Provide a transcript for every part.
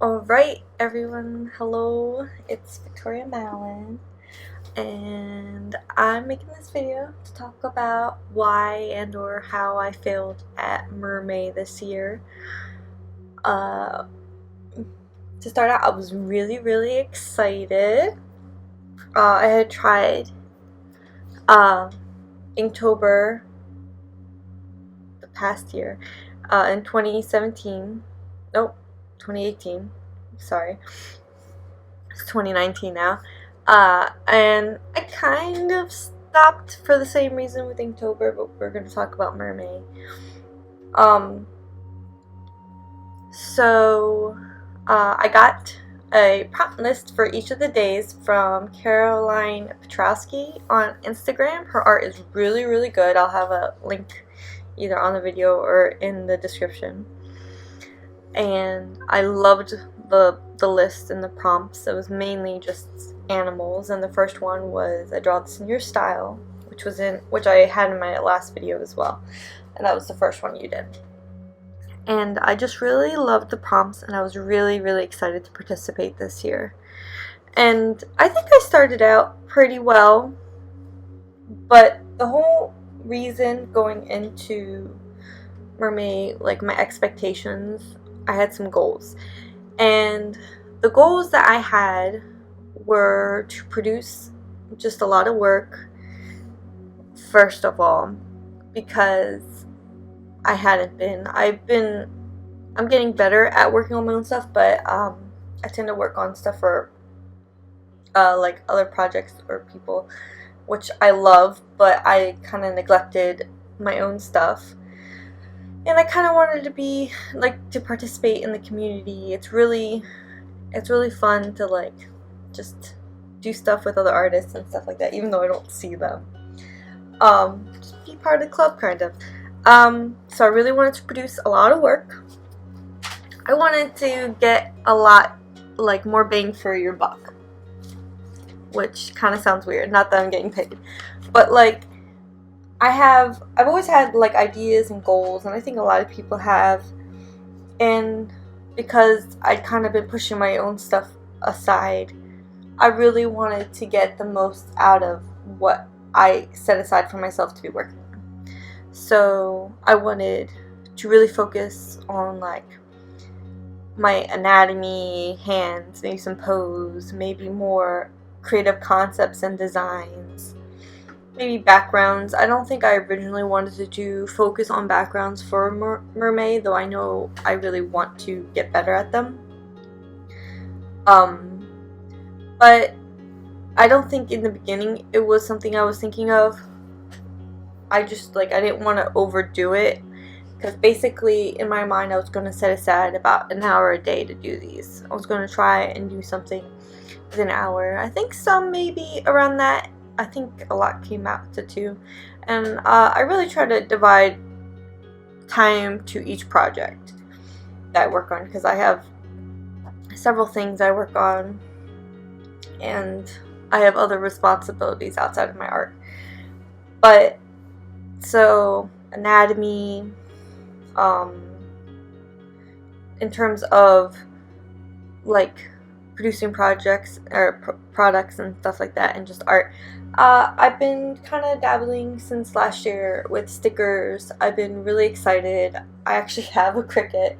Alright, everyone, hello, it's Victoria Mallon, and I'm making this video to talk about why and or how I failed at MerMay this year. Uh, to start out, I was really excited. I had tried uh, Inktober the past year, in 2017, nope, 2018, sorry. It's 2019 now. And I kind of stopped for the same reason with Inktober, but we're going to talk about MerMay. Um, I got a prompt list for each of the days from Caroline Petrowski on Instagram. Her art is really good. I'll have a link either on the video or in the description. And I loved the list and the prompts. It was mainly just animals, and the first one was I draw this in your style, which I had in my last video as well, and that was the first one you did. And I just really loved the prompts, and I was really excited to participate this year. And I think I started out pretty well, but the whole reason going into MerMay, like my expectations, I had some goals. And the goals that I had were to produce just a lot of work, first of all, because I hadn't been. I'm getting better at working on my own stuff, but I tend to work on stuff for like other projects or people, which I love, but I kind of neglected my own stuff. And I kind of wanted to participate in the community. It's really fun to just do stuff with other artists and stuff like that, even though I don't see them. Just be part of the club, kind of. So I really wanted to produce a lot of work. I wanted to get a lot, more bang for your buck, which kind of sounds weird. Not that I'm getting paid, but I've always had ideas and goals, and I think a lot of people have, and because I'd kind of been pushing my own stuff aside, I really wanted to get the most out of what I set aside for myself to be working on. So I wanted to really focus on my anatomy, hands, maybe some pose, maybe more creative concepts and designs, maybe backgrounds. I don't think I originally wanted to focus on backgrounds for MerMay, though I know I really want to get better at them. But I don't think in the beginning it was something I was thinking of. I just I didn't want to overdo it, because basically in my mind I was going to set aside about an hour a day to do these. I was going to try and do something within an hour. I think some maybe around that. I think a lot came out to 2, and I really try to divide time to each project that I work on, because I have several things I work on, and I have other responsibilities outside of my art. But so anatomy, in terms of producing projects or products and stuff like that, and just art, I've been kind of dabbling since last year with stickers. I've been really excited. I actually have a Cricut,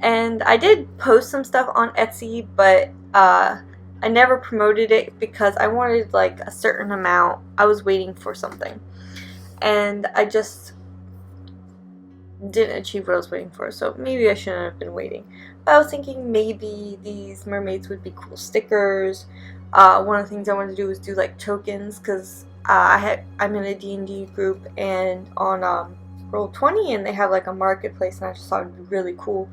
and I did post some stuff on Etsy, but I never promoted it because I wanted a certain amount. I was waiting for something, and I just didn't achieve what I was waiting for, so maybe I shouldn't have been waiting. But I was thinking maybe these mermaids would be cool stickers. One of the things I wanted to do was do tokens, because I'm in a D&D group, and on Roll20, and they have a marketplace, and I just thought it would be really cool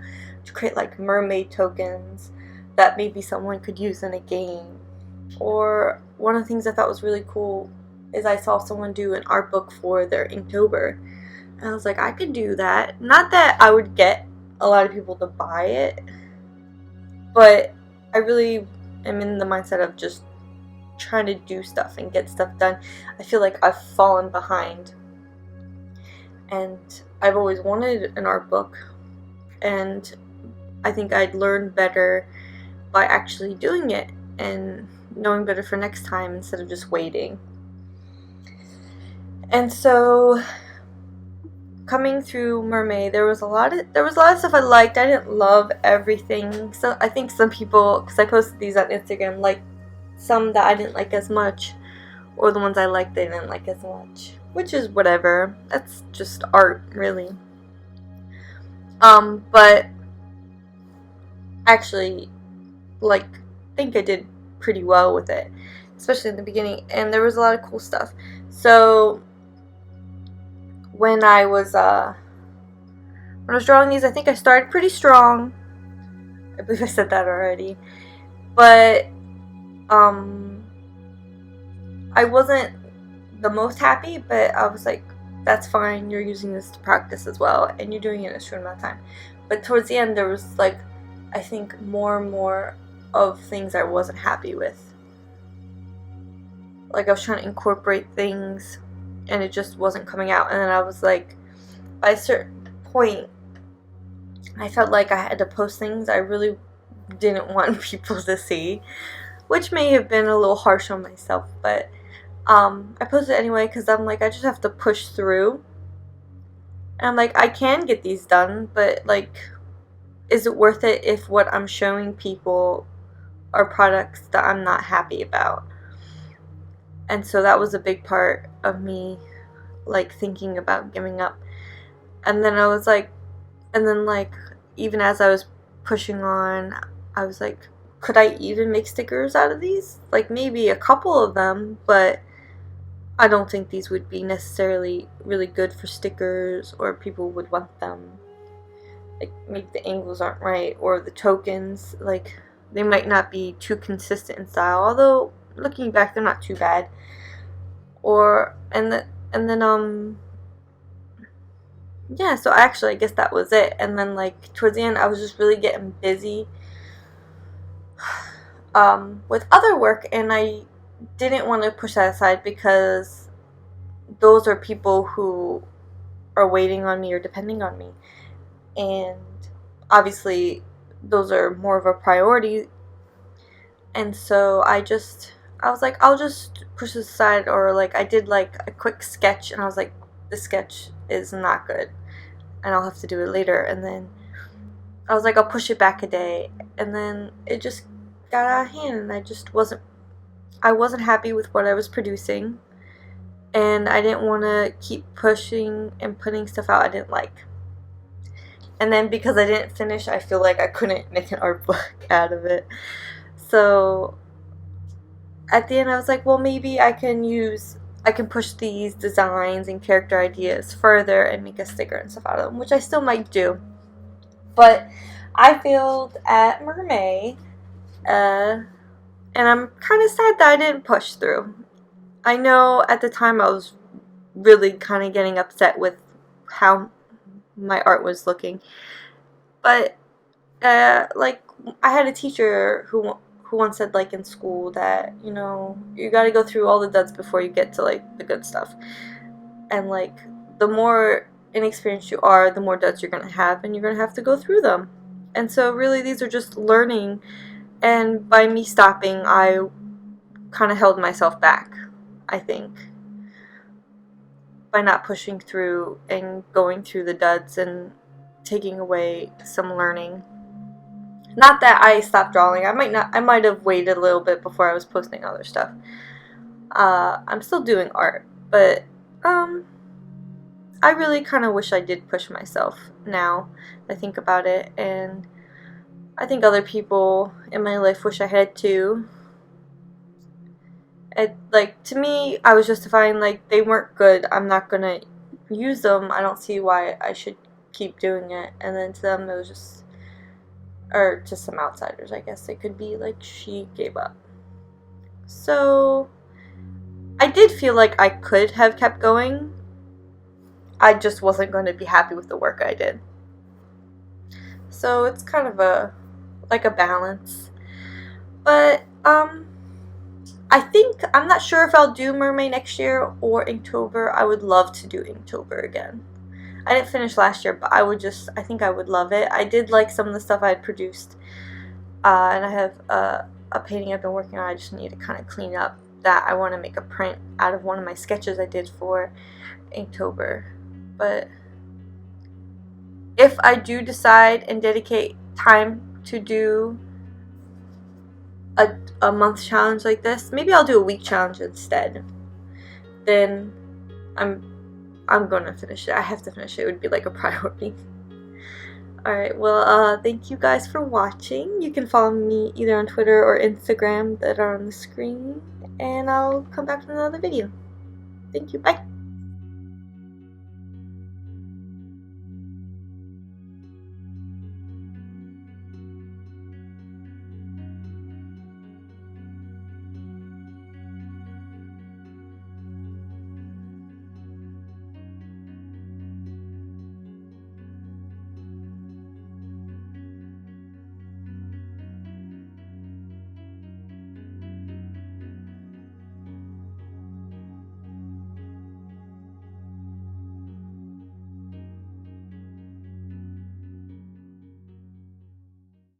to create mermaid tokens that maybe someone could use in a game. Or one of the things I thought was really cool is I saw someone do an art book for their Inktober, and I was like, I could do that. Not that I would get a lot of people to buy it, but I really am in the mindset of just trying to do stuff and get stuff done. I feel like I've fallen behind, and I've always wanted an art book, and I think I'd learn better by actually doing it and knowing better for next time instead of just waiting. And so coming through MerMay, there was a lot of stuff I liked. I didn't love everything. So I think some people, because I posted these on Instagram, like some that I didn't like as much, or the ones I liked they didn't like as much, which is whatever. That's just art, really. But actually, like, think I did pretty well with it, especially in the beginning, and there was a lot of cool stuff. So when I was drawing these, I think I started pretty strong. I believe I said that already, but I wasn't the most happy, but I was like, that's fine, you're using this to practice as well, and you're doing it in a short amount of time. But towards the end, there was, like, I think more and more of things I wasn't happy with. Like, I was trying to incorporate things, and it just wasn't coming out. And then I was like, by a certain point, I felt like I had to post things I really didn't want people to see, which may have been a little harsh on myself, but I posted it anyway because I'm like, I just have to push through. And I'm like, I can get these done, but, like, is it worth it if what I'm showing people are products that I'm not happy about? And so that was a big part of me, like, thinking about giving up. And then I was like, even as I was pushing on, I was like, could I even make stickers out of these? Like, maybe a couple of them, but I don't think these would be necessarily really good for stickers, or people would want them. Like, maybe the angles aren't right, or the tokens, like, they might not be too consistent in style, although looking back, they're not too bad. Yeah, so actually, I guess that was it. And then, like, towards the end, I was just really getting busy with other work, and I didn't want to push that aside because those are people who are waiting on me or depending on me. And obviously, those are more of a priority. And so I was like, I'll just push this aside. Or, like, I did, like, a quick sketch, and I was like, this sketch is not good, and I'll have to do it later. And then I was like, I'll push it back a day. And then it just got out of hand, and I wasn't happy with what I was producing, and I didn't want to keep pushing and putting stuff out I didn't like. And then because I didn't finish, I feel like I couldn't make an art book out of it. So at the end, I was like, well, maybe I can push these designs and character ideas further and make a sticker and stuff out of them, which I still might do. But I failed at MerMay, and I'm kind of sad that I didn't push through. I know at the time I was really kind of getting upset with how my art was looking. But, like, I had a teacher who once said, like, in school that, you know, you gotta go through all the duds before you get to, like, the good stuff. And, like, the more inexperienced you are, the more duds you're gonna have, and you're gonna have to go through them. And so really these are just learning, and by me stopping, I kind of held myself back, I think, by not pushing through and going through the duds and taking away some learning. Not that I stopped drawing. I might have waited a little bit before I was posting other stuff. I'm still doing art, but I really kind of wish I did push myself now. I think about it, and I think other people in my life wish I had too. Like, to me, I was justifying, like, they weren't good, I'm not gonna use them, I don't see why I should keep doing it. And then to them, it was just, or to some outsiders, I guess it could be, like, she gave up. So I did feel like I could have kept going. I just wasn't going to be happy with the work I did. So it's kind of a balance. But I think, I'm not sure if I'll do MerMay next year or Inktober. I would love to do Inktober again. I didn't finish last year, but I think I would love it. I did like some of the stuff I had produced, and I have a painting I've been working on. I just need to kind of clean up that. I want to make a print out of one of my sketches I did for Inktober. But if I do decide and dedicate time to do a month challenge like this, maybe I'll do a week challenge instead. Then I'm gonna finish it. I have to finish it. It would be like a priority. Alright, well, thank you guys for watching. You can follow me either on Twitter or Instagram that are on the screen, and I'll come back with another video. Thank you. Bye.